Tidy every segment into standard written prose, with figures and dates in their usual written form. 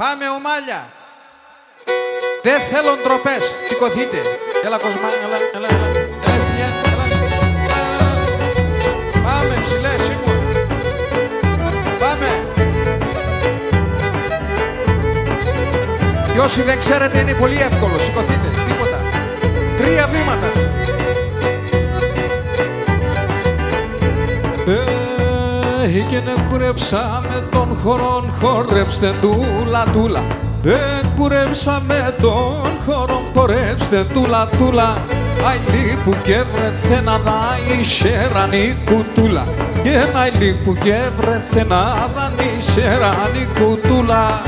Πάμε ομάλια. Δεν θέλω ντροπές. Σηκωθείτε. Έλα Κοσμά, έλα. Πάμε ψηλέ, σίγουρα. Πάμε. Και όσοι δεν ξέρετε είναι πολύ εύκολο. Σηκωθείτε. Τίποτα. 3 βήματα. Και να κουρέψαμε τον χωρών, χορέψτε τούλα τούλα. Δεν κουρέψαμε τον χωρών, χορέψτε τούλα τούλα. Αιλί που και βρεθε να δάει σερανή κουτούλα. Και ένα αιλί που και βρεθε να δάει σερανή κουτούλα.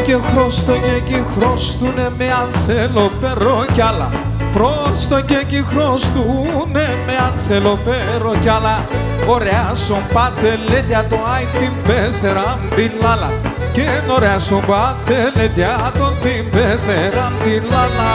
Και χρόστο και εκεί χρόστουνε με αν θέλω περώ κι άλλα. Πρόστο και εκεί χρόστουνε με αν θέλω περώ κι άλλα. Ωραία σον πάτε λέτε το άι την πέθερα την λάλα. Και ωραία σον πάτε λέτε την πέθερα την λάλα.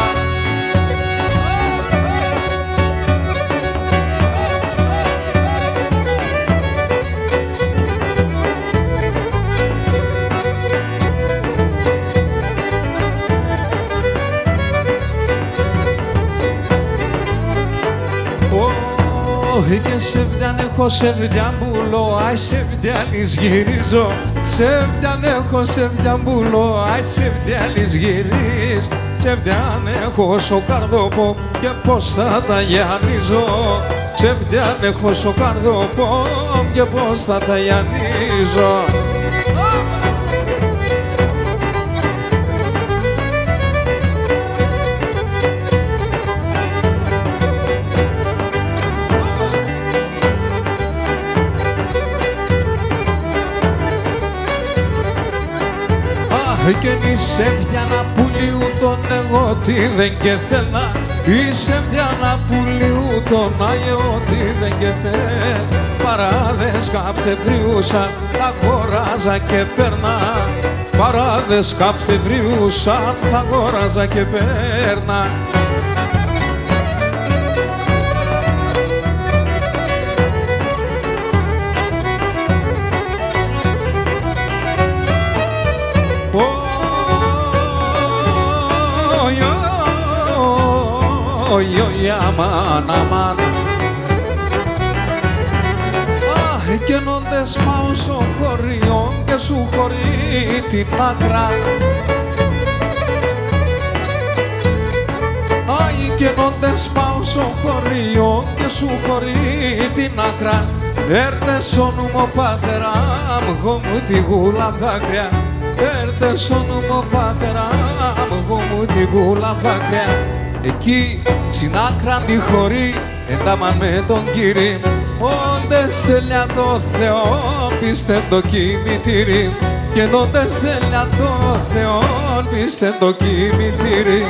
Και σεβδιάν έχω σεβδιάν πουλό, άι σεβδιάλης γυρίζω. Σεβδιάν έχω σεβδιάν πουλό, άι σεβδιάλης γυρίζω. Σεβδιάν έχω σοκαρδόπο και πως θα τα γιανίζω. Σεβδιάν έχω σοκαρδόπο και πως θα τα γιανίζω. Και η σεβδιάνα πουλίου τον εγώ τι δεν και θέλα. Η σεβδιάνα πουλίου τον άγιο τι δεν και θέλα. Παράδες καψευριούσαν τα αγοράζα και παίρνα. Παράδες καψευριούσαν τα αγοράζα και παίρνα. Αμάν, αμάν. Και νόντες πάω στο χωριό και σου χωρεί την άκρα. Και νόντες πάω στο χωριό και σου χωρεί την άκρα. Έρτε σώνουμο πατέρα μου τη γούλα δάκρυα. Έρτε σώνουμο πατέρα μου τη γούλα δάκρυα. Εκεί στην άκρα τη χωρί εντάμαν με τον Κύρι. Όντες θέλια το Θεό πίστε το κημητήρι. Και όντες θέλια το Θεό πίστε το κημητήρι.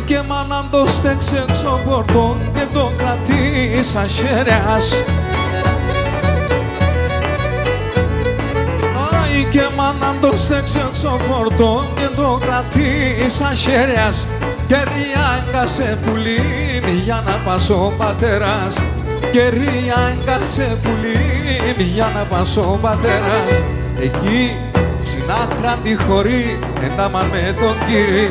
Και μάναν το στέξε έξω πορτών και το κρατήσα χέρας. Και μάναν το στέξε έξω πορτών και το κρατήσα χέρας. Και ριάγκασε πουλήν για να πας ο πατέρας. Και ριάγκασε πουλήν για να πας ο πατέρας. Εκεί στην άκρα τη χωρί εντάμαν με τον Κύρι.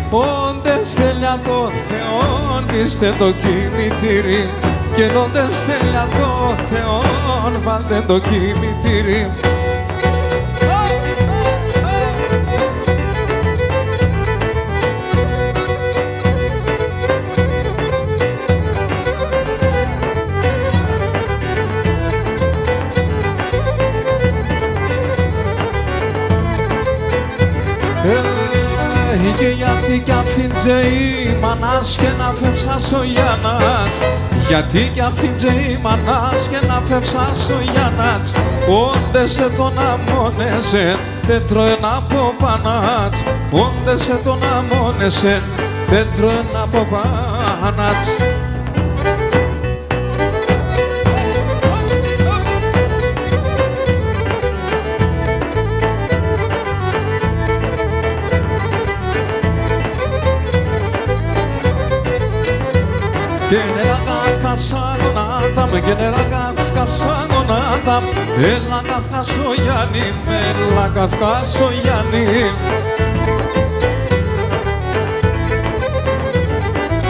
Όντες θέλια το Θεόν πίστε το κημητήρι. Και όντες θέλια το Θεόν βάλτε το κημητήρι. Και γιατί κι αφήντζε η μανάς και να φεύσας ο Γιάννατς. Γιατί κι αφήντζε η μανάς και να φεύσας ο Γιάννατς. Όντε σε τον αμώνεσεν, δεν τρώεν από πανάτς. Όντε σε τον αμώνεσεν, δεν τρώεν από πανάτς. Γενέρα Καυκασάγονατα, με γενέρα Καυκασάγονατα. Έλα Καυκάσο Γιάννη, έλα Καυκάσο Γιάννη.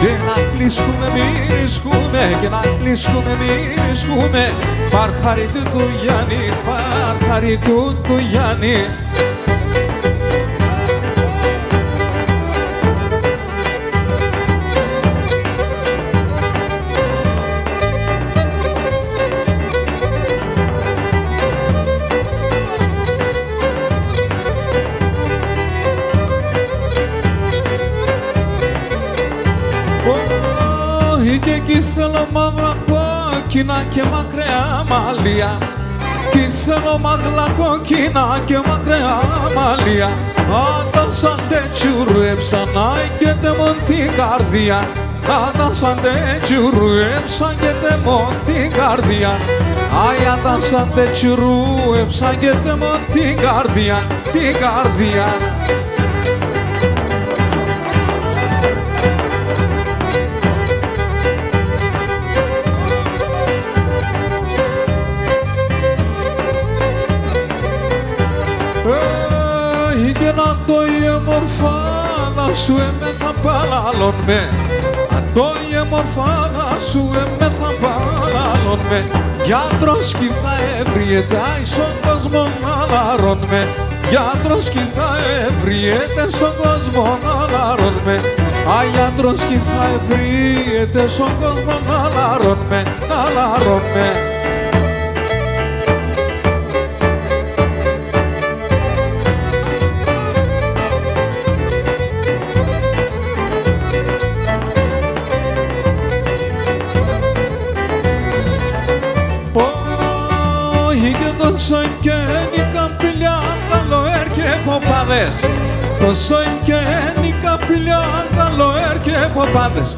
Και να κλείσκουμε μη ρισκούμε, και να κλείσκουμε μη ρισκούμε. Παρχαρί του Γιάννη, παρχαρί του Γιάννη. Και εκεί θέλω μαύρα κόκκινα και μακριά μαλλιά. Κι θέλω μαγλα κόκκινα και μακριά μαλλιά. Άτα σαν τε τσουρέψαν και τεμον την καρδιά. Άτα σαν τε τσουρέψαν και τεμον την καρδιά. Άτα σαν τε τσουρέψαν και τεμον την καρδιά, την καρδιά. Και να το η μορφάδα σου θα παράλλον με. Να το η μορφάδα σου θα παράλλον με. Γιατρός κι θα έβριεται στον κόσμο να λαρών με. Γιατρός κι θα έβριεται στον κόσμο να λαρών με. Γιατρός κι θα έβριεται στον κόσμο να λαρών με, να λαρών με. Τόσο και νίκα πηλιά, καλοέρ και ποπάδες. Τόσο και νίκα πηλιά, καλοέρ και ποπάδες.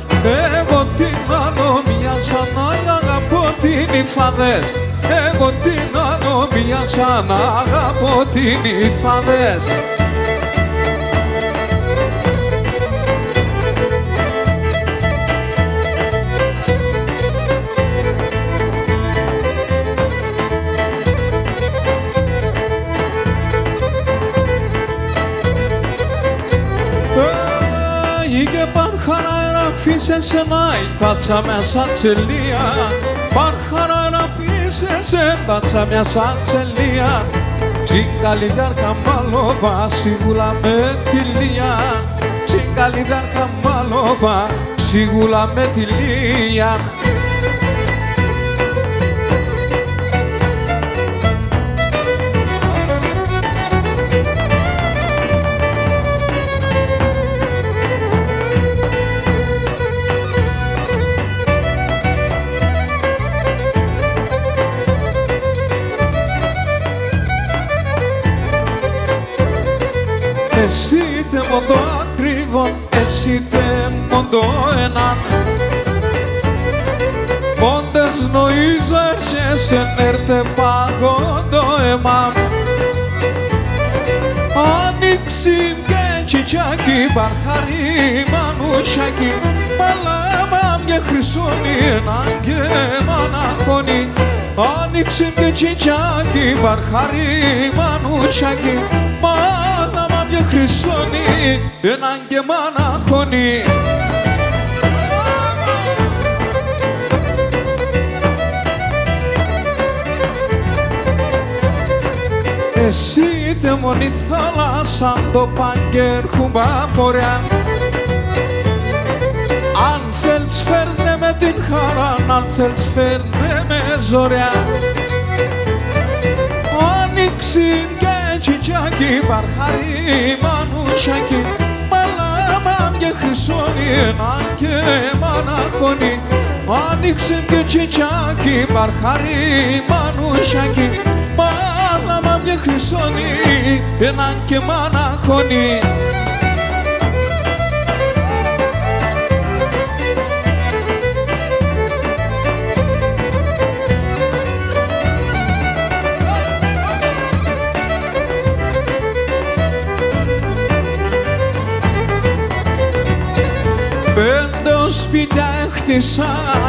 Εγώ την ανομίασα να αγαπώ την υφάδες. Εγώ την ανομίασα να αγαπώ την υφάδες. Φύσε σε νάι, τάτσα μια σατσελία. Παρχαρά να φύσε σε τάτσα μια σατσελία. Τσιγκαλιδάρ καμάλοβα, σίγουλα με τη λία. Τσιγκαλιδάρ καμάλοβα, σίγουλα με τη λία. Εσύ τε μοντό ακριβόν, εσύ τε μοντό έναν. Μόντες νοήζα έρχεσαι νέρτε παγόντο αίμα. Άνοιξη και τσιτσάκι, παρχαρί μανουσάκι. Παλάμα μια χρυσόνη, έναν και μαναχώνη. Άνοιξη και τσιτσάκι, παρχαρί μανουσάκι. Παλάμα μια χρυσόνη, έναν και μαναχώνη. Εσύ τε μόνη θάλασσα το παγκέρ χουμπάπορια. Αν θέλεις φέρνε με την χαρά, αν θέλεις φέρνε με ζωριά. Άνοιξη και τσιτσάκι, παρχαρί μανουσάκι. Μαλά μάμ και χρυσώνει και μαναχώνει. Άνοιξε και τσιτσάκι, μπαρχάρι μανουσάκι. Μάμ και χρυσώνει και μαναχώνει. Πέντε σπίτια έχτισα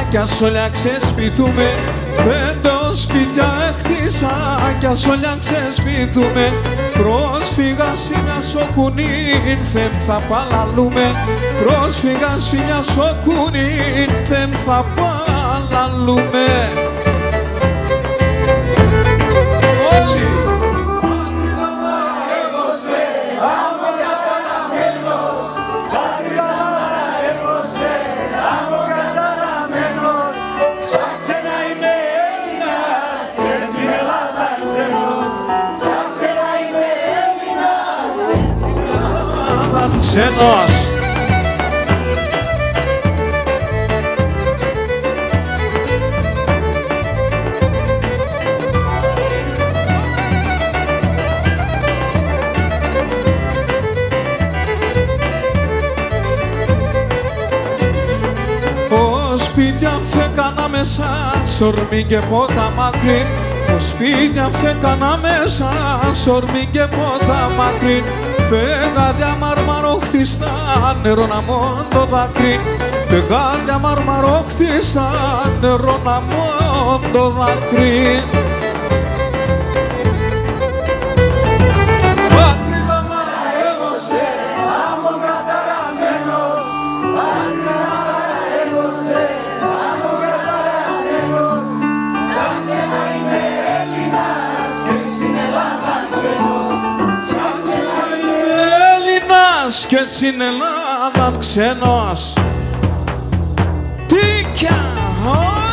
κι ας όλα ξεσπιτούμε. Πέντε σπίτια έχτισα κι ας όλα ξεσπιτούμε. Πρόσφυγα μια σοκουνίν θεμ θα παλαλούμε. Πρόσφυγα μια σοκουνίν θεμ θα παλαλούμε. Ξένος. Ως σπίτια φέκανα μέσα, σορμί και πότα μακρύν. Ως σπίτια φέκανα μέσα, σορμί και πότα μακρύν. Πεγάδια μαρμαρόχτιστα, νερό να μόν το δάκρυ. Πεγάδια μαρμαρόχτιστα, νερό να μόν το δάκρυ. Πατρίδα μα εγώ σε άμμο καταραμένος. Πατρίδα μα εγώ σε άμμο καταραμένος. Σαν σένα είμαι Έλληνας και στην Ελλάδα ξένος. Και στην Ελλάδα ξένος. Τίκια, όπα.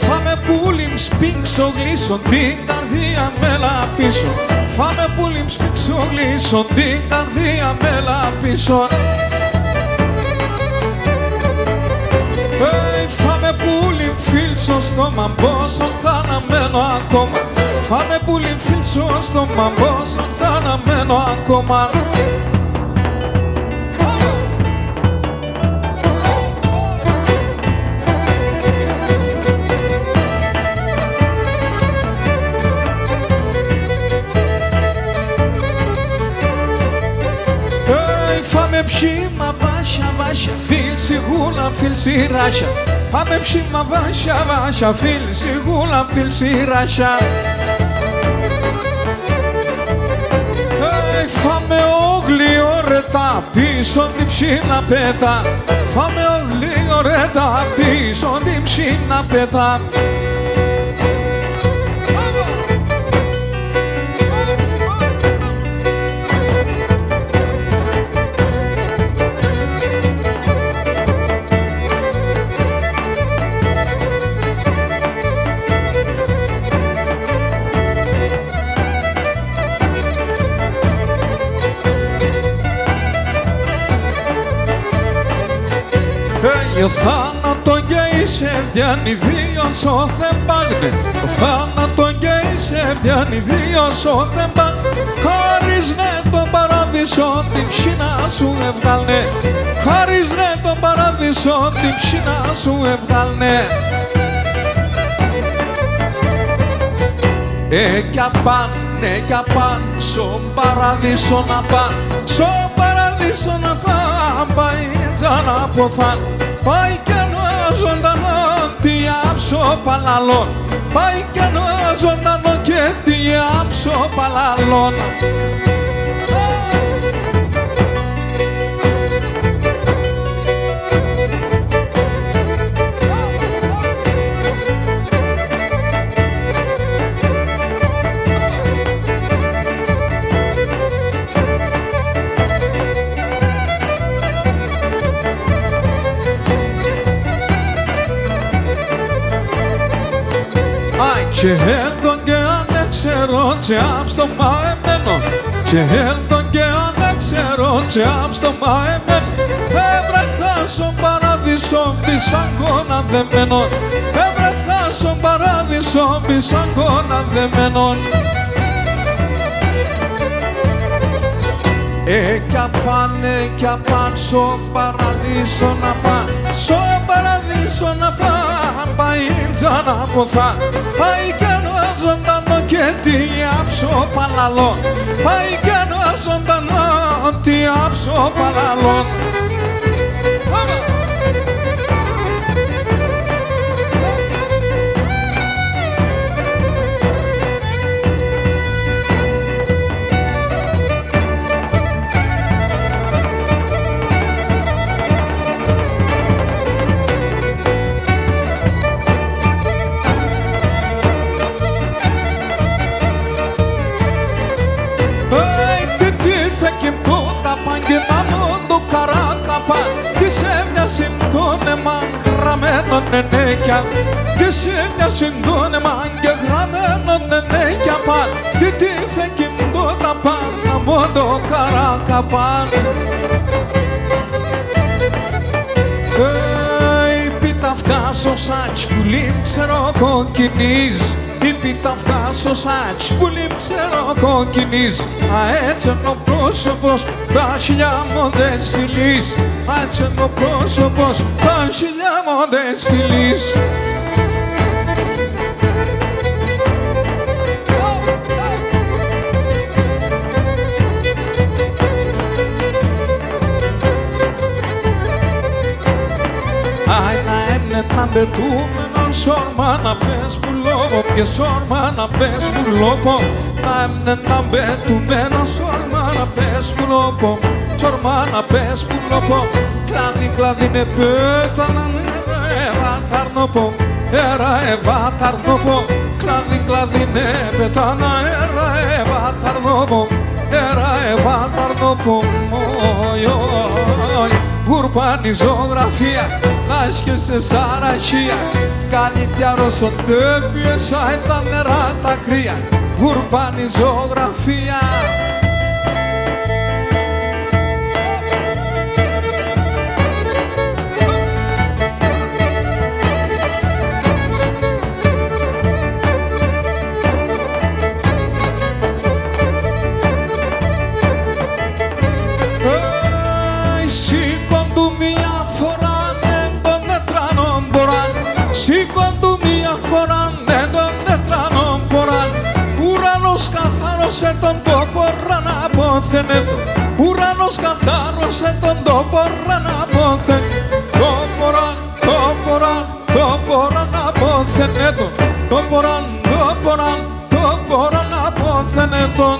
Φάμε πουλιμ σπίξω γλύσω την καρδία μέλα πίσω. Φάμε πουλιμ σπίξω γλύσω την καρδία μέλα πίσω. Φάμε πουλιμ φίλσο στο μαμπόσον θα αναμένω ακόμα. Φάμε πουλιμ φίλσο στο μαμπόσον θα αναμένω ακόμα. Φάμε ψήμα βάσια βάσια, φίλση γούλα φίλση ράσια. Φάμε ψήμα βάσια βάσια, φίλση γούλα φίλση ράσια. Φάμε όγλη ωρετά, πίσω την ψήνα πέτα. Φάμε όγλη ωρετά, πίσω την ψήνα πέτα. Ο θάνατο και η σεβδιάν ιδίως ο Θεμπάγνε. Ο θάνατο και η σεβδιάν ιδίως ο Θεμπάγνε. Χωρίς ναι τον παράδεισο την ψήνα σου έβγαλνε. Χωρίς ναι τον παράδεισο την ψήνα σου έβγαλνε. Κι απάν, στον παράδεισο να πάν. Στον παράδεισο να πάν, πάει τζάνα από φαν. Πάει κι ένα ζωντανό, τι άψω παλαλόν. Πάει κι ένα ζωντανό και τι άψω παλαλόν. Και έντον και ανέξερο και στο μαεμένο. Και έντον και ανέξερο και στο μαεμένο. Έβρεθα στον παράδεισο πισαγκώνα δεμένον. Έβρεθα στον παράδεισο πισαγκώνα δεμένον. Κι απάν στο παραδείσο να πάν. Στο παραδείσο να πάν. Παΐντζα να ποθάν. Πάει κι ένα ζωντανό και τι άψω παλαλόν. Πάει κι ένα ζωντανό τι άψω παλαλόν. Γραμμένο νενέκια και σύνια συντόνεμα και γραμμένο νενέκια παν και τι φεκιμπτώ τα πάντα μόνο καράκαπαν. Πιταυκά στο σάτς που λίμψερο κοκκινίζ. Πιταυκά στο σάτς που λίμψερο κοκκινίζ. Αέτσενο πρόσωπος τα χιλιάμοντες φιλής. Αέτσενο πρόσωπος τα χιλιάμοντες φιλής. Να μπετούμενον σόρμα να πες που λόγω και σόρμα να πες που λόγω. Να μπετούμενον σόρμα να πες που λόγω. Σόρμα να πες που λόγω. Κλάδι κλάδι είναι πέτανα εβα ταρνοπο. Έρα εβα ταρνοπο. Κλάδι κλάδι είναι πέτανα εβα ταρνοπο. Έρα εβα ταρνοπο. Γουρπάνη ζωγραφία, άσκησε σαραχία. Κάνει τιάρο στον τέπιο, σαν τα νερά τα κρύα. Γουρπάνη ζωγραφία. Σήκον μία φορά δεν τον τετρανόν ποράν. Ουρανός καθάρωσε τον τόπο να πόθαινε. Ουρανός καθάρωσε τον τόπο να πόθαινε. Το ποράν να πόθαινε τον. Το ποράν να πόθαινε τον.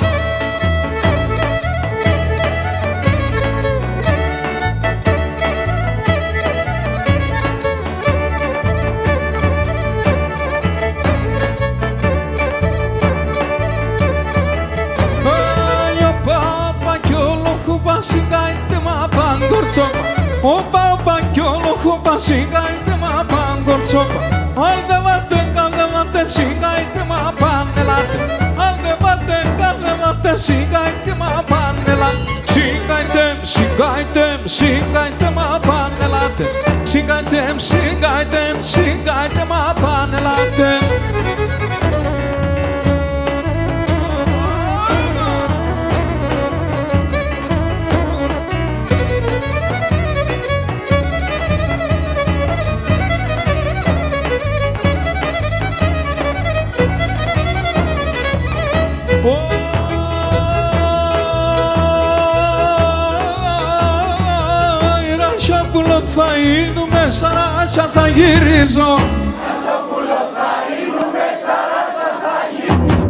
Σιγάιτε μα παγκορτσόπα. Όπα κι όλο χωπα σιγάιτε μα παγκορτσόπα. Αν δεν βάτε καθεβάτε σιγάιτε μα πανελάτε. Αν δεν βάτε σιγάιτε μα πανελάτε. Σιγάιτε μα πανελάτε. Σιγάιτε μα πανελάτε. Θα γίνουμε σαράτσα θα γυρίζω. Ρασόπουλο θα γίνουμε σαράτσα θα γυρίζω.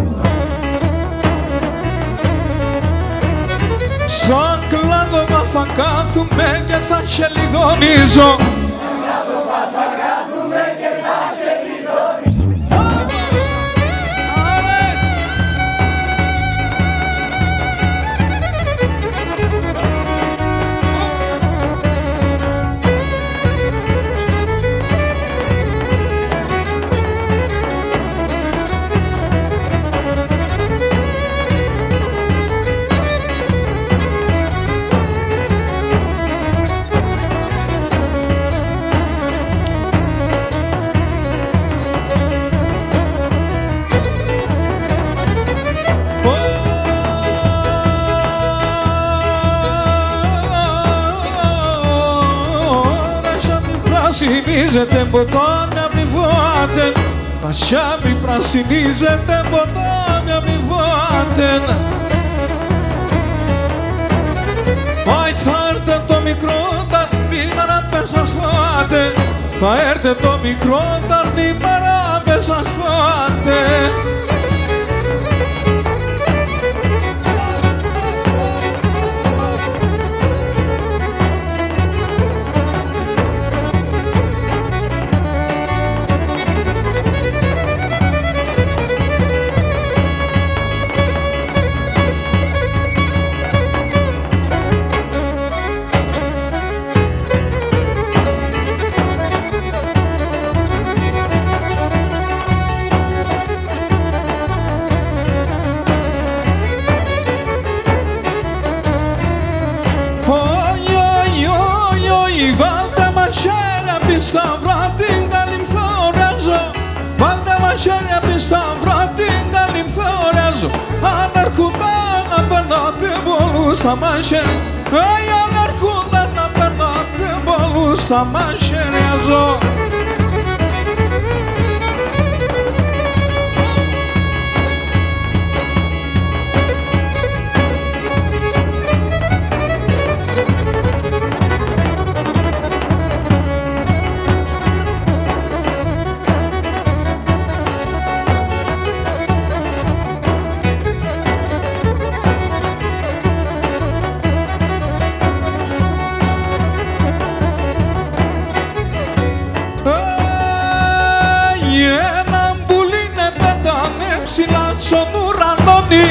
Σαν κλάδωμα θα κάθουμε και θα χελιδονίζω. Σαν κλάδωμα θα κάθουμε και θα χελιδονίζω. πρασινίζεται ποτάμι αμοιβάτεν. Πασιά μη πρασινίζεται ποτάμι αμοιβάτεν. Αι θα έρθε το μικρό τα νήμερα πες ασφάτε. Θα έρθε το μικρό τα νήμερα πες ασφάτε. Σταυρά την καλυμθοράζω, βάλτε μαχαίρια πι σταυρά την καλυμθοράζω. Αν έρχονταν να περνάτε πολλούς στα μαχαίρια, αν έρχονταν να περνάτε πολλούς στα μαχαίριαζω. Ψηλά στον ουρανόνι.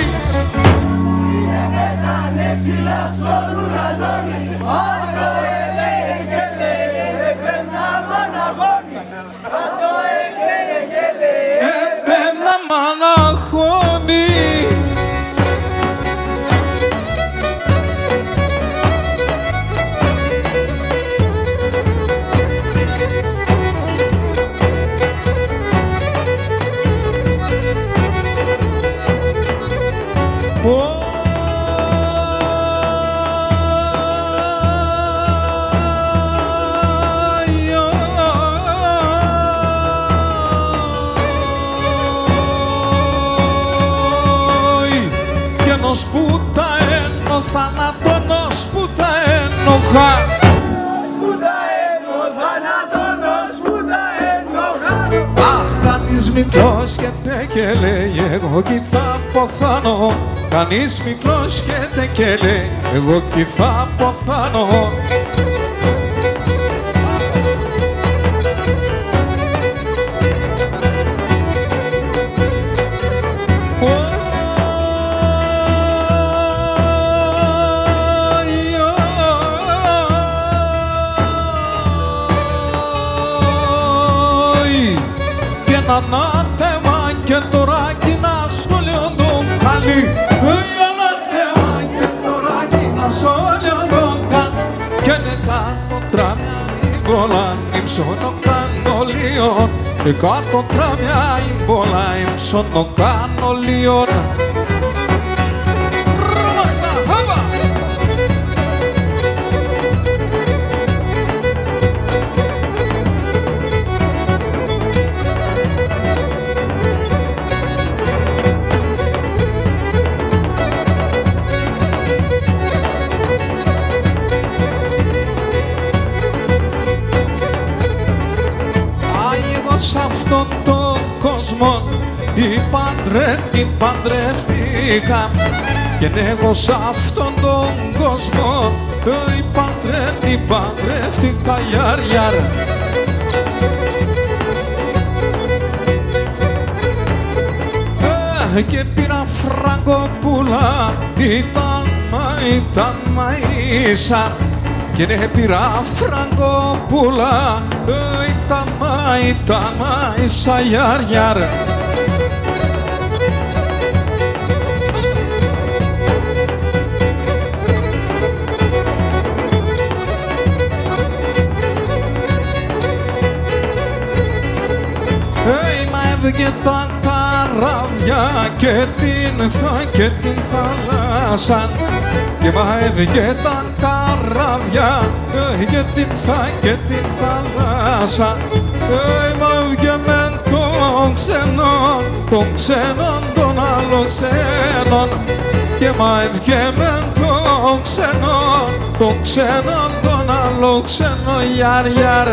Είναι πετάνε ψηλά στον ουρανόνι. Αυτό έλεγε και λέει, επέμνα μαναγόνι. Αυτό έλεγε και λέει, επέμνα μαναγόνι. Ενός που τα ενώ θανάτωνος που τα ένοχα. που τα ενώ θανάτωνος που τα ένοχα. Αχ, κανείς μικρός και λέει εγώ κι θα ποθάνω. Κανείς μικρός και λέει εγώ κι θα ποθάνω. Ανάθεμα και τώρα κοινά στο λιόντο καλή. Ανάθεμα και τώρα κοινά στο λιόντο καλή. Και είναι κάτω τράμια η μπολά ύψωνο κάνω λιόν. Και κάτω τράμια η μπολά ύψωνο κάνω λιόν. Σ' αυτόν τον κόσμο οι παντρένοι παντρεύτηκαν. Και εγώ σ' αυτόν τον κόσμο οι παντρένοι παντρεύτηκα γιαρ γιαρ. Και πήρα φραγκοπούλα, ήταν μαΐσα. Και ναι πήρα φραγκοπούλα, ήταν μαΐσα γιαρ γιαρ. Μα έβγε τα καράβια και την θάλασσα και μαέβγε τα καράβια και την θάλασσα μαέβγε μεν τον ξένον τον άλλο ξένον και μαέβγε μεν τον ξένον τον άλλο ξένο γιαρ γιαρ.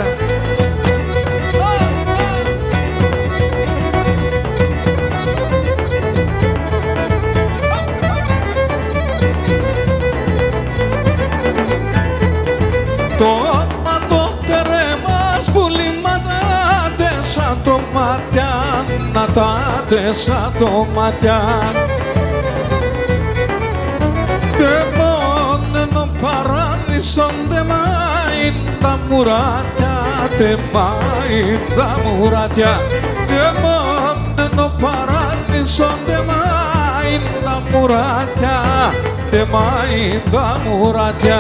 Το τερέμας πουλήματα τέσσα το μάτια να τα τέσσα το μάτια και μόνο παράδεισον δε μάιν τα μουράτια δε μάιν τα μουράτια και μόνο παράδεισον δε μάιν τα μουράτια δε μάιν τα μουράτια.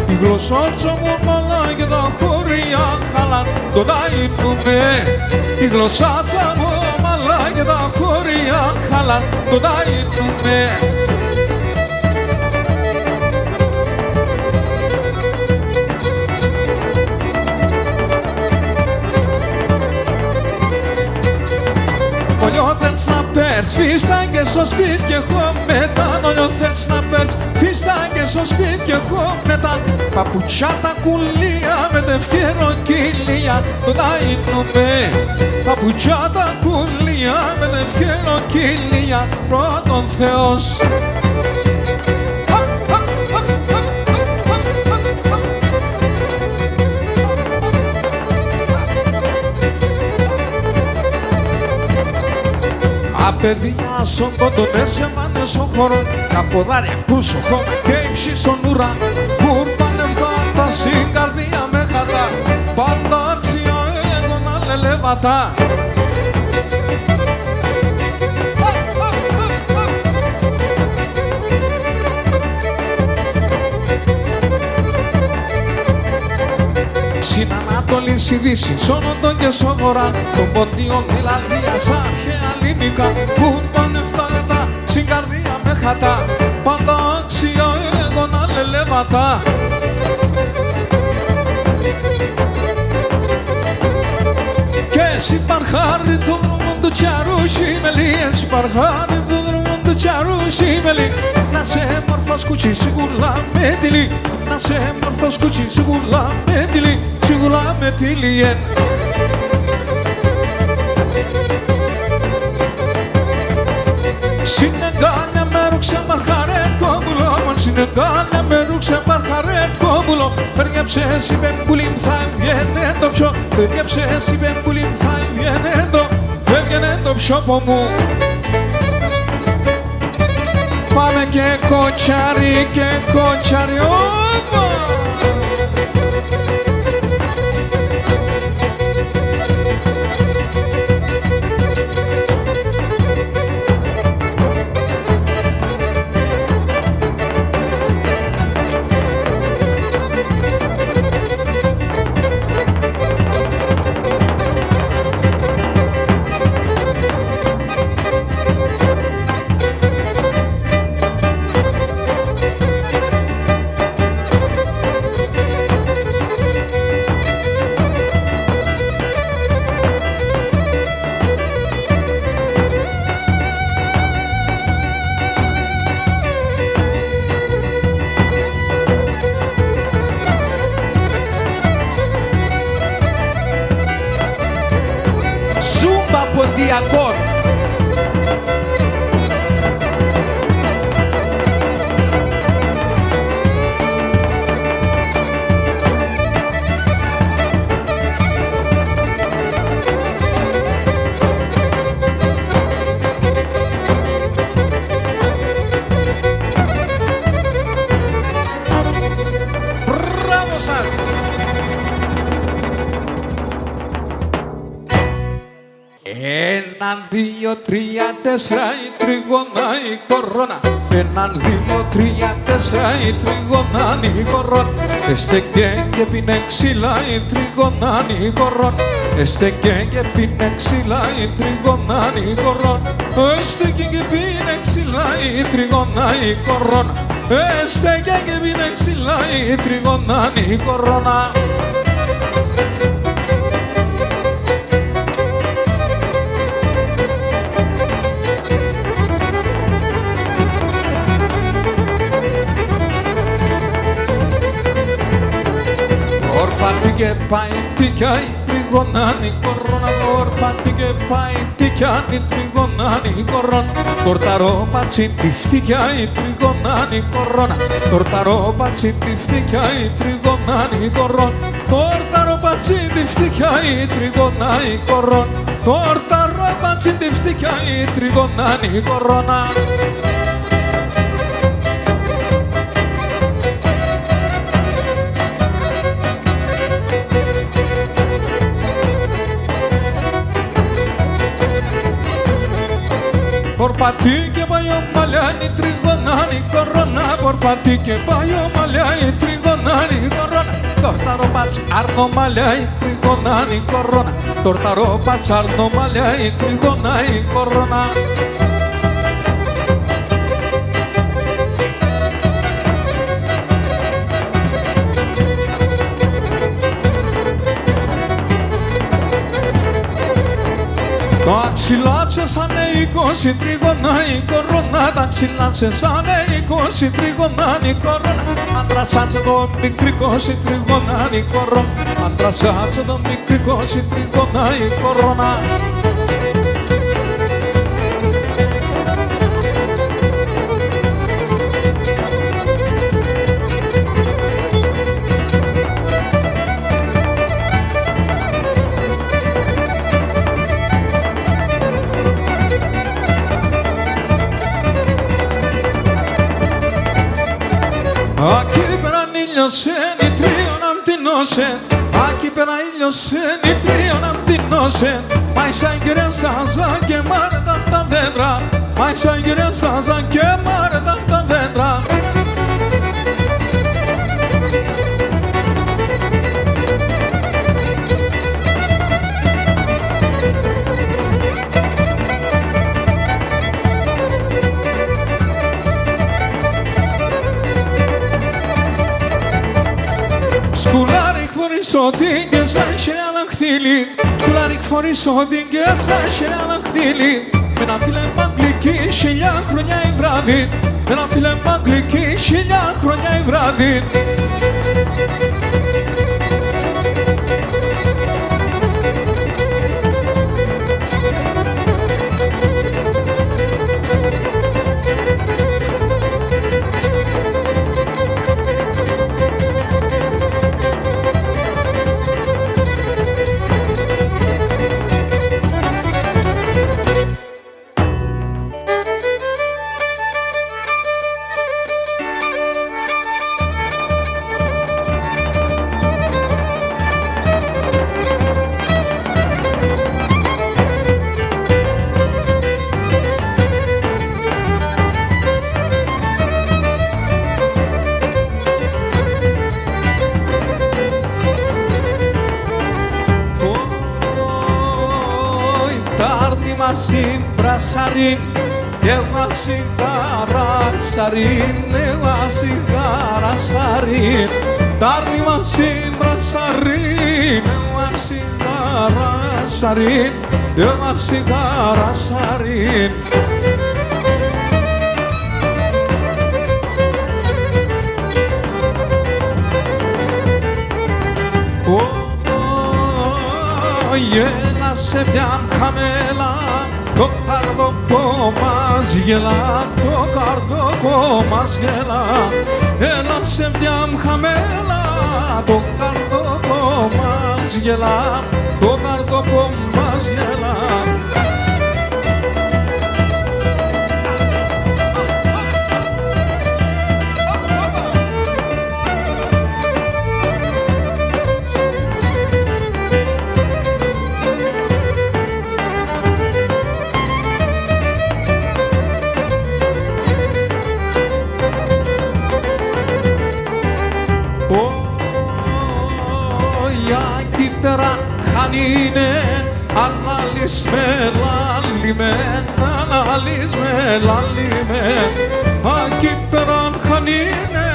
Η γλωσσότσα μου μαλά και τα χωριά χαλάν τον αεινούμε. Η γλωσσάτσα μου μαλά και τα χωριά χαλάν τον αεινούμε. Όλιο θέλεις να παίρνεις φίσταγγες στο σπίτι και εγώ μετά. Όλιο θέλεις να παίρνεις φίσταγγες στο σπίτι και εγώ μετά. Παπουτσιά τα κουλία με τευκαιροκύλια τον αεινούμε. Παπουτσιά τα κουλία με τευκαιροκύλια πρώτον Θεός. Παιδιά στον κοντονές γεμάνε στον χώρο τα ποδάρια κούσο χώμα και ύψη στον ουρά κούρπανε φτάτα στην καρδία με χατά πάντα άξια έγωνα λελεβατά. Στην Ανατολή, στη Δύση, σ' Νότον και σ' Βορρά των ποντίων Μιλανδίας, αρχαία ελληνικά κούρπανε φτάτα στην καρδία με χατά πάντα άξια έγωνα λελεβατά. Και εσύ παρχάρι το δρόμο του τσαρούσι μελί, εσύ παρχάρι το δρόμο του τσαρούσι μελί, να σε μορφάς κουτσί σιγούλα με τυλί, να σε μορφάς κουτσί σιγούλα με τυλί, σιγούλα με τυλί. Συνεγκάλια με ρούξε μαρχαρέτ κόμπουλο, μον συνεγκάλια με ρούξε μαρχαρέτ κόμπουλο. Περιγέψες είπε πουλίμ θα έβγαινε το ψω, περιγέψες είπε πουλίμ θα έβγαινε το ψώπο μου. Πάμε και κοτσάρι και κοτσάρι, ova! Ποντιακό. Έναν, δύο, τρία, τέσσερα η τριγωνά η κορώνα. Έναν, δύο, τρία, τέσσερα η τριγωνά η κορώνα. Εστεκέ και πίνε ξύλα η τριγωνά η κορώνα. Εστεκέ και πίνε ξύλα η τριγωνά η κορώνα. Εστεκέ και πίνε ξύλα η τριγωνά η κορώνα. Εστεκέ και πίνε ξύλα η τριγωνά η κορώνα. Και πάει τικιάει τριγωνάνη κορώνα. Ορπάντη και πάει τικιάνη τριγωνάνη κορώνα. Τορταρό πατσίν τη φτικιάει τριγωνάνη κορώνα. Τορταρό πατσίν τη φτικιάει τριγωνάνη κορώνα. Τορταρό πατσίν τη φτικιάει τριγωνάνη κορώνα. Τορταρό πατσίν τη φτικιάει τριγωνάνη κορώνα. Πορπατή και πάει ο μαλλιάνι τριγωνάνι κορώνα. Πορπατή και πάει ο μαλλιάνι τριγωνάνι κορώνα. Τορταρό πατς άρνο μαλλιάνι τριγωνάνι κορώνα. Τορταρό πατς άρνο μαλλιάνι τριγωνάνι κορώνα. Τα ξυλάτσε σαν 20 τριγωνά η κορώνα. Τα ξυλάτσε σαν 20 τριγωνά η κορώνα. Αντρασάτσε το μικρή 20 τριγωνά η κορώνα. Αντρασάτσε το μικρή 20 τριγωνά η κορώνα. Ακεί πέραν ήλιος εν τρίον αμπτυνώσε. Ακεί πέραν ήλιος εν τρίον αμπτυνώσε. Μα σαν κυρία στάζα και μάρεταν τα δέντρα. Μα σαν κυρία στάζα και μάρεταν τα δέντρα. Σκουλάρικ φορείς ότι και σαν χέρια χτύλι. Σκουλάρικ φορείς ότι και σαν χέρια χτύλι. Με ένα φίλε μαγκλική 1000 χρόνια η βράδυ. Με ένα φίλε μαγκλική 1000 χρόνια η βράδυ. Συμπρασαρίν, εγώ σιγάρα σαρίν, εγώ σιγάρα σαρίν. Τάρνη μας συμπρασαρίν, εγώ σιγάρα σαρίν, εγώ σιγάρα σαρίν. Γέλα σε μια χαμέλα. Το καρδοπό μας γελά, το καρδοπό μας γελά. Έλα σε μια χαμέλα, το καρδοπό μας γελά, το καρδοπό μας γελά. λαλίνεν, αλαλείς με λαλίμεν, αλαλείς με λαλίμεν, ακεί περαν χανίνε,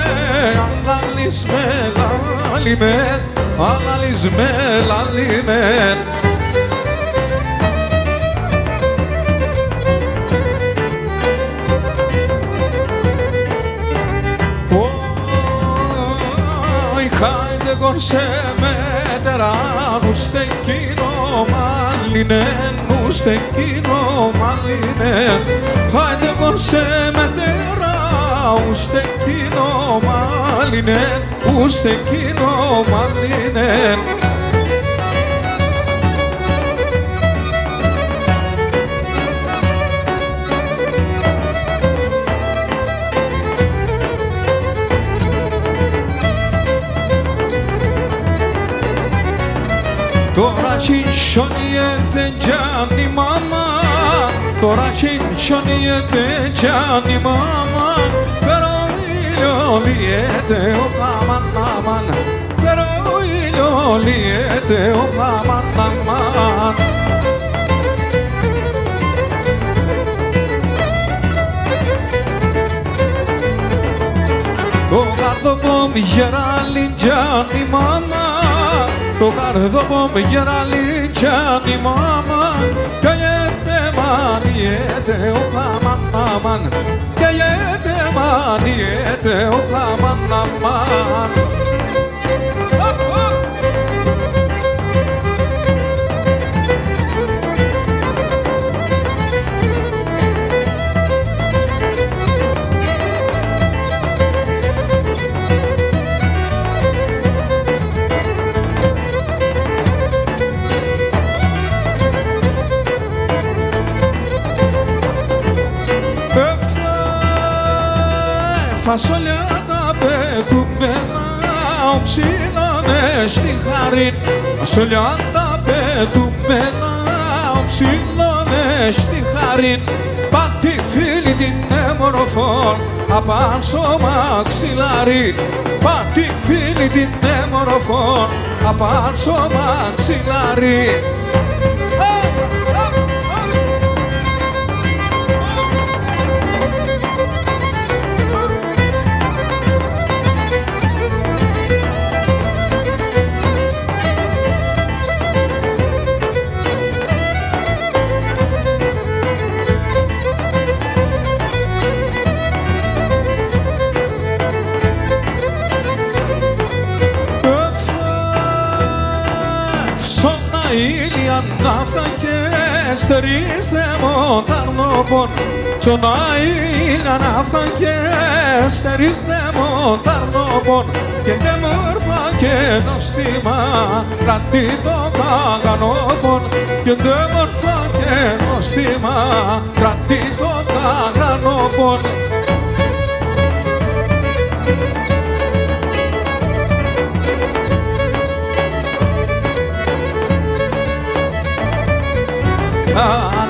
αλαλείς με λαλίμεν, αλαλείς με λαλίμεν. Χάιντε κορσέ με τεράνου στεκίνο μαλλινέν, μου στεκίνο μαλλινέν. Χάιντε κορσέ με τεράνου στεκίνο μαλλινέν, μου στεκίνο μαλλινέν. Τώρα τσινσιονιέται τζάνι μάμα, τώρα τσινσιονιέται τζάνι μάμα, pero ήλιο λιέται ο χαμάν αμάν, pero ήλιο λιέται ο χαμάν αμάν. Το καρδοπό μ' γεράλι τζάνι μάμα, το καρδοπό με γεράλι τζάνι μάμα, κι αγιέται μανιέται ο χαμάν αμάν, κι αγιέται μανιέται ο χαμάν αμάν. Φασολιά τα πετούμενα οψίλωνε στη χαρήν, φασολιά τα πετούμενα οψίλωνε στη χαρήν. Πάτη φίλη την έμορφον απάν στο μαξιλάρι, πάτη φίλη την έμορφον απάν στο μαξιλάρι. Ήλια ναύτα και στερείς δεμονταρνόπον, ψωνά ήλια ναύτα και στερείς δεμονταρνόπον, και δε μόρφα και νοστίμα κρατεί το καγανόπον, και δε μόρφα και νοστίμα κρατεί το καγανόπον.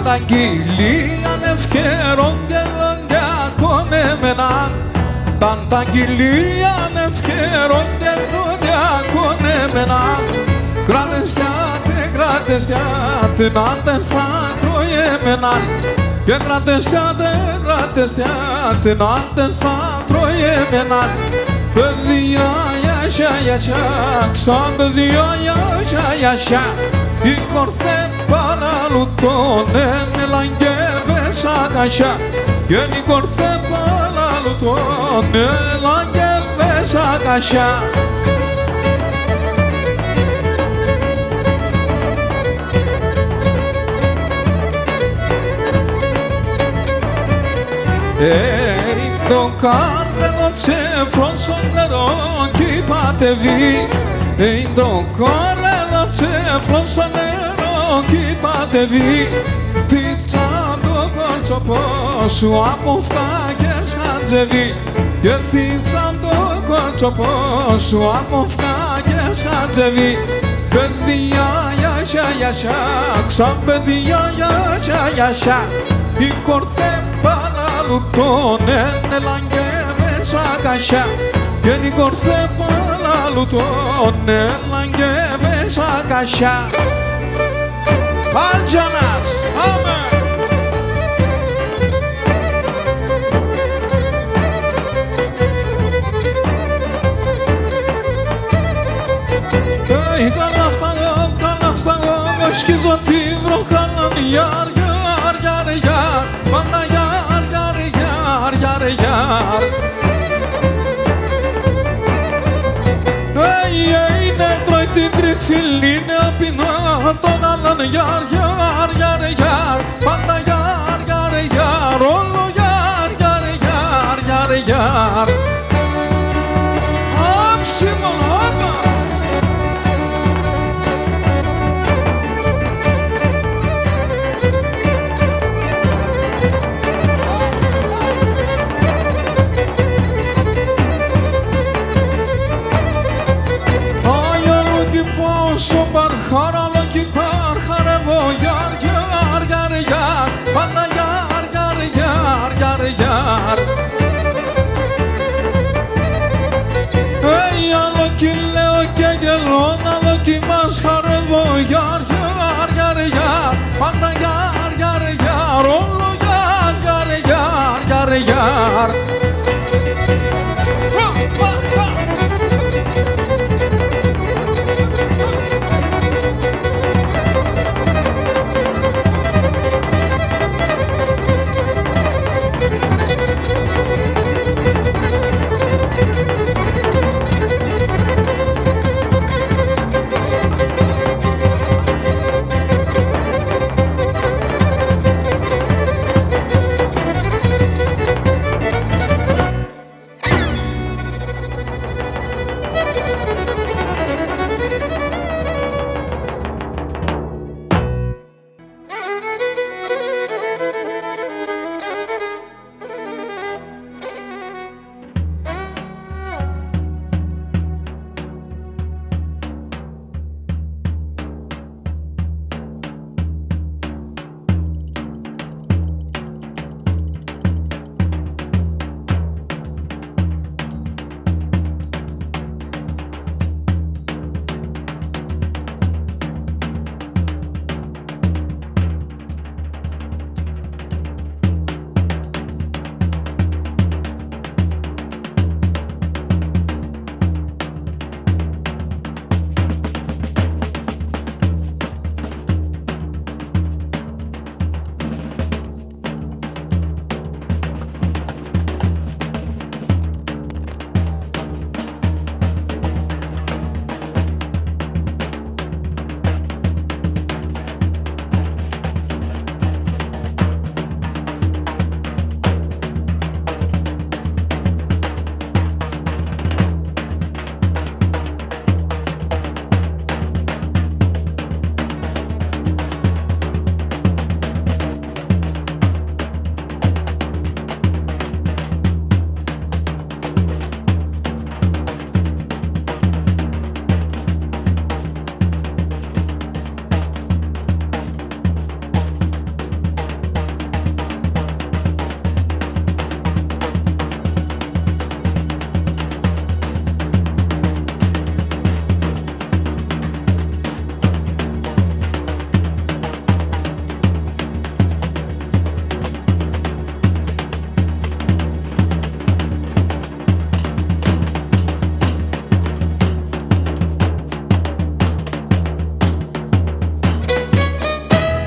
Τανταγγυλίαν ευκαιρών και διακονέμεναν, τανταγγυλίαν ευκαιρών και διακονέμεναν. Κρατεστιάτε να τε φατροέμεναν, και κρατεστιάτε να τε φατροέμεναν. Παιδιά γιασιά, ξαν παιδιά γιασιά, η κορθέ παραλουτώνε λαγκεύες ακασιά, και η κορθέ παραλουτώνε λαγκεύες ακασιά. Το κάρδευο τσέφρον στο νερό κι πατεβεί, το κάρδευο τσέφρον στο νερό κι πατεβεί. Φίτσαν το κόρτσοπο σου από φτάκες χατζεβεί, και φίτσαν το κόρτσοπο σου από φτάκες χατζεβεί. Παιδιά γιασιά, ξαν παιδιά γιασιά, η κορθέ παραλουτώνε λαγκεύες ακασιά, και η κορθέ παραλουτώνε λαγκεύες ακασιά. Πάλτζανας, πάμε! Καλά φτάνω, σκίζω τη βροχάλαν, γιάρ, γιάρ, γιάρ, γιάρ, πάντα γιάρ, γιάρ, γιάρ, γιάρ, γιάρ. Ναι, τρώει την τριφυλή, ναι, απεινά το γάλαν, γιάρ, γιάρ, γιάρ, γιάρ, πάντα γιάρ, γιάρ, γιάρ, όλο γιάρ, γιάρ, γιάρ, γιάρ, γιάρ. Άψιμο, όπα! Son barjar a lo que barjar voy yar yar yar yar banda yar yar yar yar yar Ey a lo que leo que gelon a lo que barjar voy yar yar yar yar banda yar yar yar ollo yar yar yar yar yar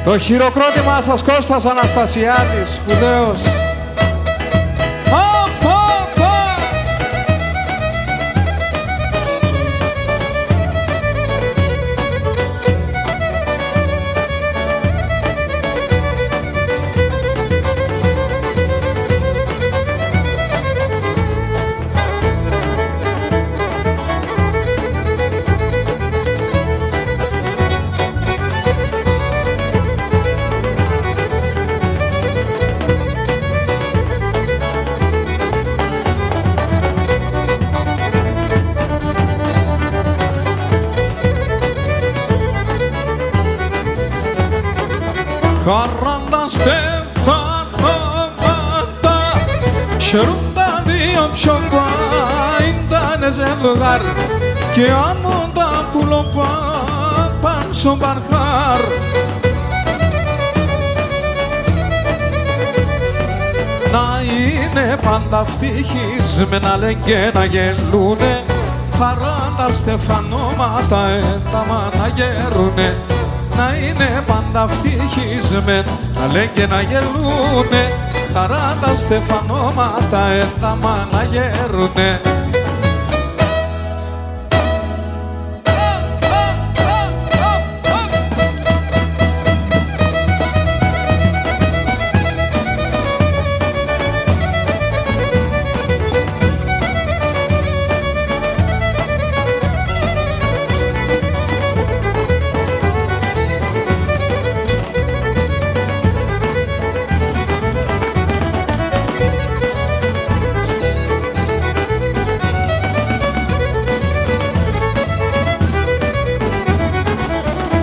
Το χειροκρότημά σας Κώστας Αναστασιάδης, σπουδαίος. Χαρανταστεύτα νόματα χαιρούν τα δύο πιο ήταν ζευγάρι και άμμον τα πουλοπά παν στο μπαρχάρ πάντα ευτυχισμένα λένε και να γελούνε 40 στεφανώματα ένταμα να γέρουνε. Να είναι πάντα ευτυχισμένα λένε και να γελούνε 40 στεφανώματα ένταμα να γέρουνε.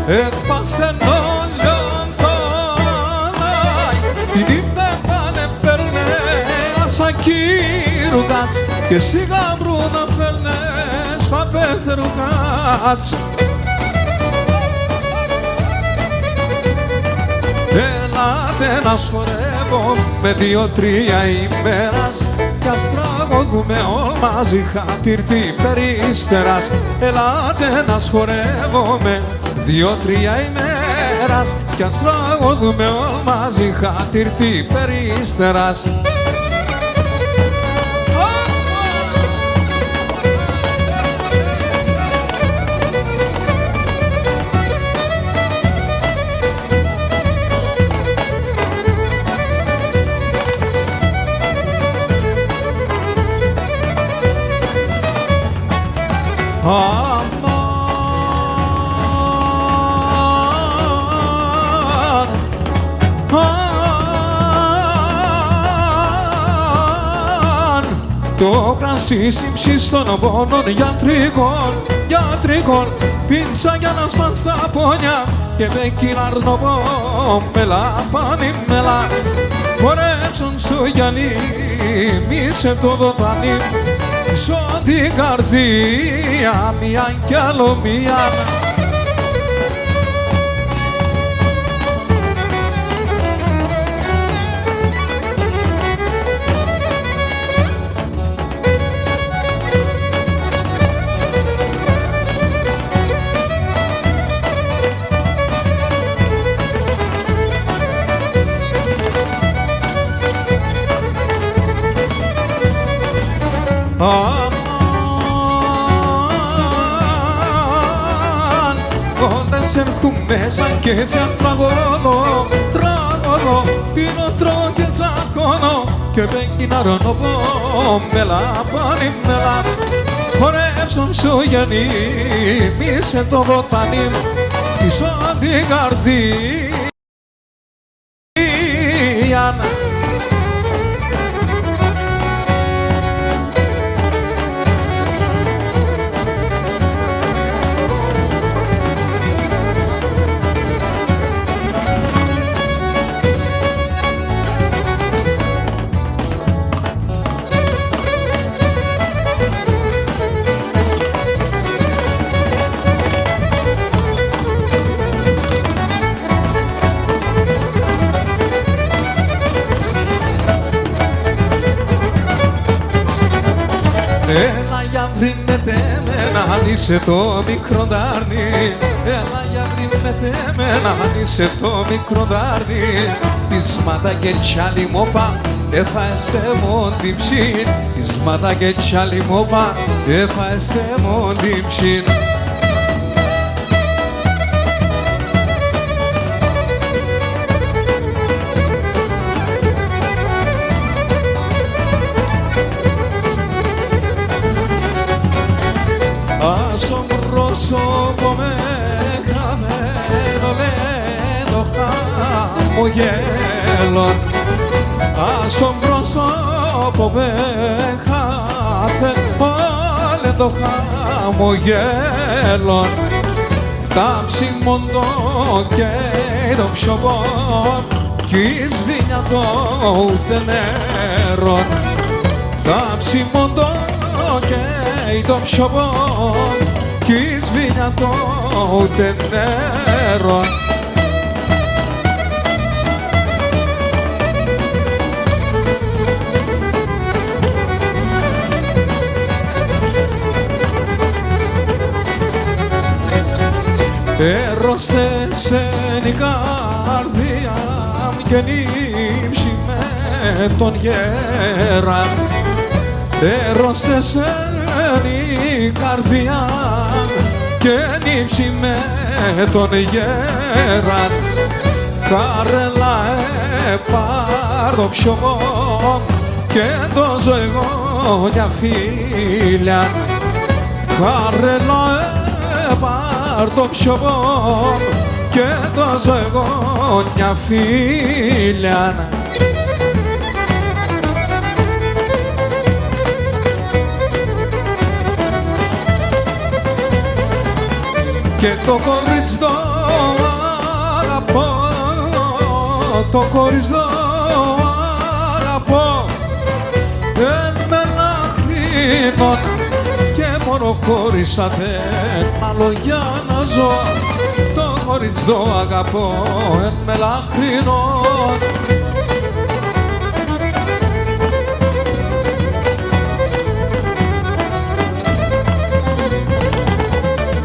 Εκπάστε όλων τόναι, τη νύχτα πάνε παίρνε ασακύρουγατς και σιγά βρούνα φέρνε στα πέθρουγατς. Ελάτε να σχορεύω με 2-3 ημέρας κι ας τραγωδούμε όλοι μαζί χατήρτη περίστερας. Ελάτε να σχορεύω με 2-3 ημέρας κι ας τραγωδούμε όλοι μαζί χατήρτη περίστερας. Το κρασί σύμψης των πόνων γιατρικών πίνσα για να σπάν στα πόνια και με κοιναρνοπό μελά πανιμελά. Χορέψον στο γυαλί, μη σε το δοτανί, σ' την καρδία μια κι άλλο μια. Κόντες έρχομαι σαν κέφια τραγωδώ, πίνω τρώω και τσακώνω και πέγκιναρώνω μελά πανιμελά. Χορέψον σου γεννή, μη σε το βοτανί, πίσω την καρδία. Έλα για βρει με τέμενα, αν είσαι το μικρό δάρνη. Έλα για βρει με τέμενα, αν είσαι το μικρό δάρνη. Πείσματα και τσάλι μόπα, εφάεστε μόν την ψήν. Πείσματα και τσάλι μόπα, εφάεστε μόν την ψήν. Άσο πρόσωπο με χαμένο λένε χαμογέλων. Άσο πρόσωπο με χαμένο χαμογέλων. Τα ψημόντο και το ψιοπόν κι σβήνια το ούτε νερό. Τα ψημόντο και το ψιοπόν κι σβήνια το ούτε νερό. τεσσένη καρδιά και νύψη με τον γέρα. Τεσσένη καρδιά και νύψη με τον γέρα. Καρέλα πάρ' το ψωμό και το ζωηγό για φίλια. Καρέλα πάρ' το ψωμό και το ζωηγό για φίλια. Και το κορίτσι το αγαπώ, το κορίτσι το αγαπώ, δεν με λαχρίνω και μόνο χωρίσατε άλλο για να ζω. Το κορίτσι το αγαπώ, δεν με λαχρίνω.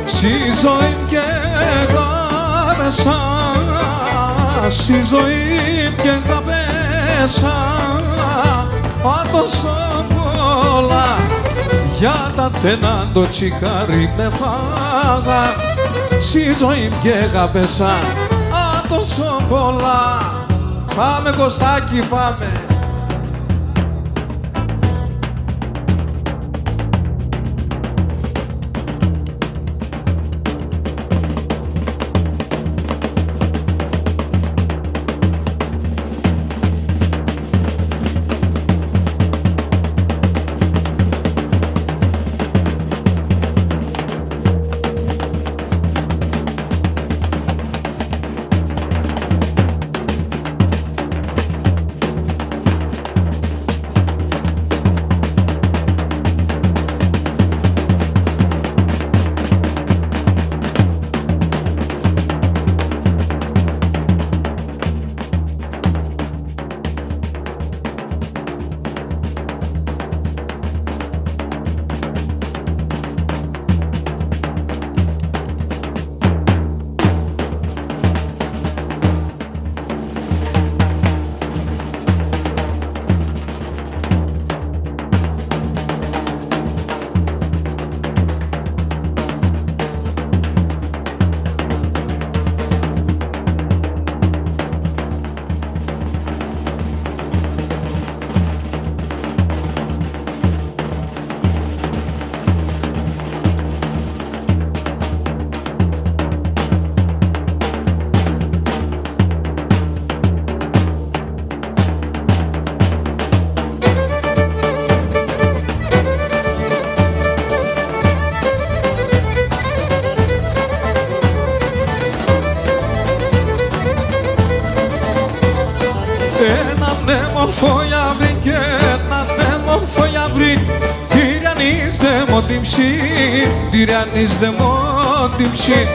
Στη ζωή και γάπεσα, στη ζωή και γάπεσα, τόσο πολλά για τα τένα το τσικάρι με φάγα. Στη ζωή και γάπεσα, τόσο πολλά. Πάμε Κωστάκη, πάμε. Έναν έμορφο γιαύρι και έναν έμορφο γιαύρι, τυραννίζεται μ' την ψή, τυραννίζεται μ' την ψή.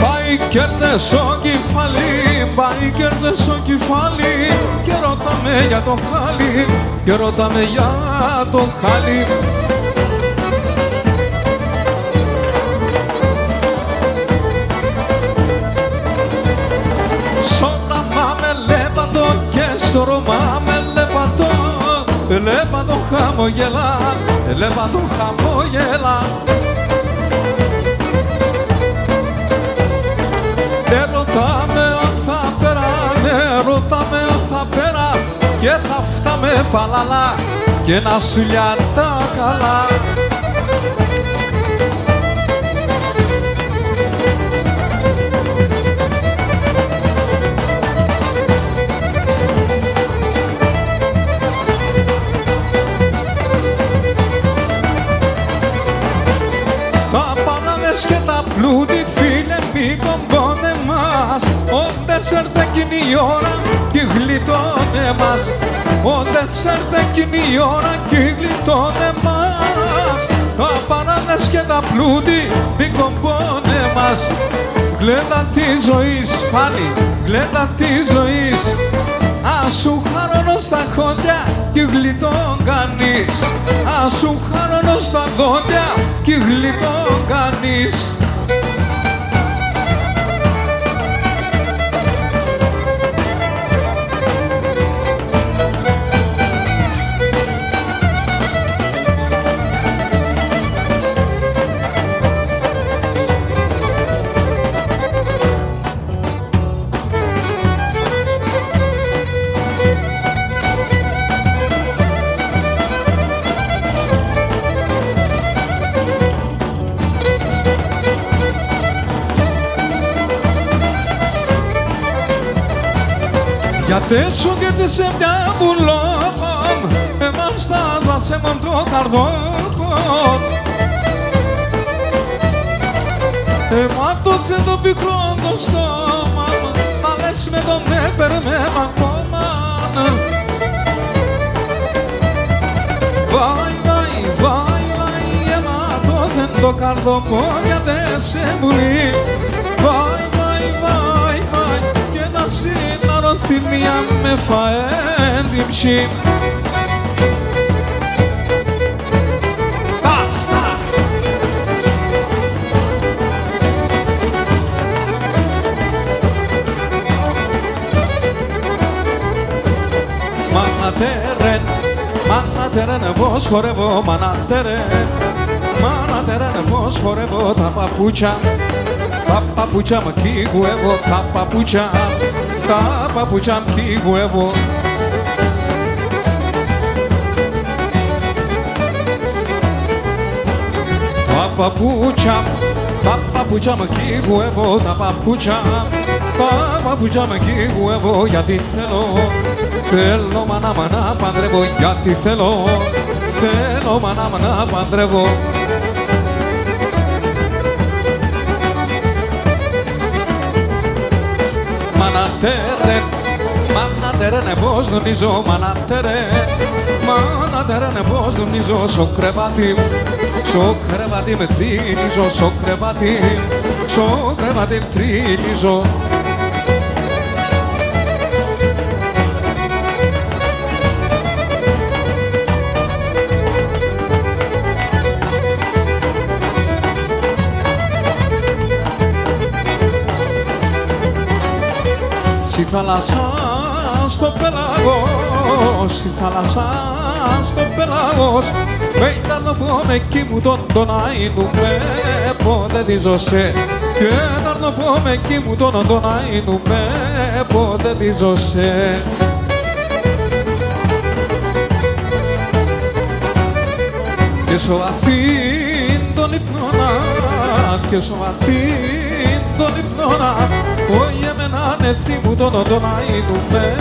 Πάει κέρδες στο κεφάλι, πάει κέρδες στο κεφάλι, και ρωτάμε για το χάλι, και ρωτάμε για το χάλι. Στο Ρωμά με λέπατο χαμογελά, λέπατο χαμογελά. Ρωτάμε αν θα πέρα, ρωτάμε αν θα πέρα, και θα φτάμε παλαλά και να σου λιά τα καλά. Και τα πλούτη φίλε μη κομπώνε μας, όντες έρθε εκείνη η ώρα κι γλιτώνε μας, όντες έρθε εκείνη η ώρα κι γλιτώνε μας. Τα παράδες και τα πλούτη μη κομπώνε μας, γλέντα της ζωής φάνη, γλέντα της ζωής. Ας σου χαρώνω στα χώντια κι γλιτών κανείς. Ας σου χαρώνω στα δόντια κι γλιτών κανείς. Γιατί σου και σε μια μπουλόμ εμάς στάζασε μον το καρδόκον. Εμά το θέτω πικρό το στόμα, να λες με τον έπαιρνε ακόμα. Βάι, βάι, βάι, βάι, εμά το θέτω καρδόκον γιατί σε μπουλή. Βάι, βάι, βάι, βάι, και να συναρώ θυμία με φαέν την ψήν. Τας, τας. Μάνα τερεν, πως χορεύω, μάνα τερεν, πως χορεύω τα παπούτσια. Τα παπούτσια μου κυγουεύω, τα παπούτσια μου κυγουεύω. Τα παπούτσια μου κυγουεύω, τα παπούτσια μου κυγουεύω γιατί θέλω μάνα να παντρεύω, γιατί θέλω μάνα να παντρεύω. Μάνα τερεν, πως δονίζω, μάνα τερεν, πως δονίζω, στο κρεβάτι με τριλίζω, στο κρεβάτι με τριλίζω. Στη θάλασσα στο πέλαγος, στη θάλασσα στο πέλαγος, με ήταν που με εκεί μου τον αείνουμε, πότε διζωσέ. Και ήταν που με εκεί μου τον αείνουμε, πότε διζωσέ. Και σοβαθήν τον ύπνονα, και σοβαθήν τον ύπνονα, όχι εμένα νεθί μου τον αείνουμε,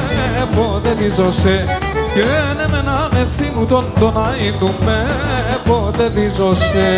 πότε διζωσέ. Και εμένα νεθί μου τον αείνουμε, πότε διζωσέ.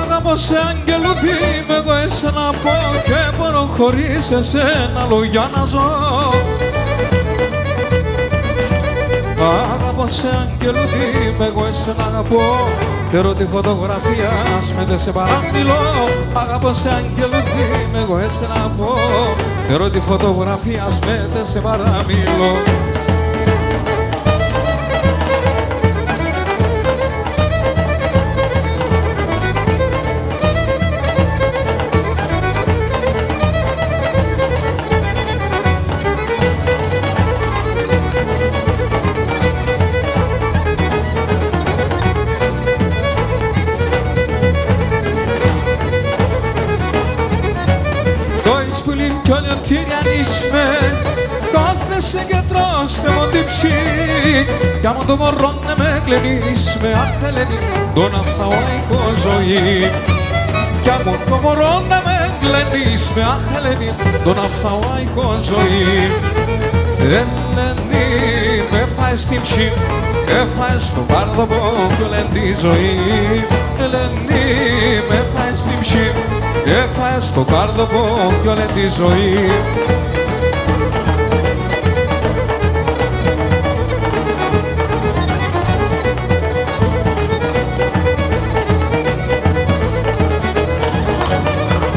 Αγαπώ σε αγγελούδι, είμαι εγώ εσένα πω και μπορώ χωρίς εσένα λόγια να ζω. Αγαπώ σε αγγελούδι, είμαι εγώ εσένα αγαπώ, pero τη φωτογραφία με δε σε παραμιλώ. Αγαπώ σε αγγελούδι, είμαι εγώ εσένα αγαπώ, pero τη φωτογραφία με δε σε παραμιλώ. σε και τρώστε μου την ψή κι άμα το μωρό να με κλενείς με αχ Ελένη τον αυταόικο ζωή κι άμα το μωρό να με κλενείς με αχ Ελένη τον αυταόικο ζωή Ελένη με φάει στην ψή έφαες στο κάρδοπο κι όλη τη ζωή Ελένη με φάει στην ψή έφαες στο κάρδοπο κι όλη τη ζωή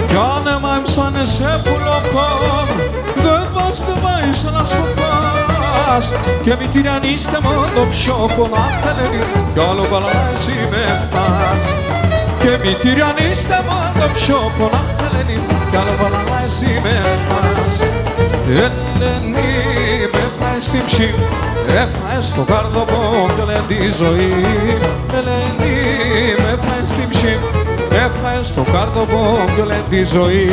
κι αν έμαψανε σε πουλοκόν δεν βάζ δεν βάζεις να σου πας και μη τυραννίστε μου το πιο πολλά Ελένη κι άλλο παλάζει με φτάς και μη τυραννίστε μου το πιο πολλά Ελένη κι άλλο παλάζει με φτάς Ελένη με φάει στην ψή έφαες στο κάρδοπο κι όλη τη ζωή Ελένη με φάει στην ψή έφαες στο κάρδοπο κι όλη τη ζωή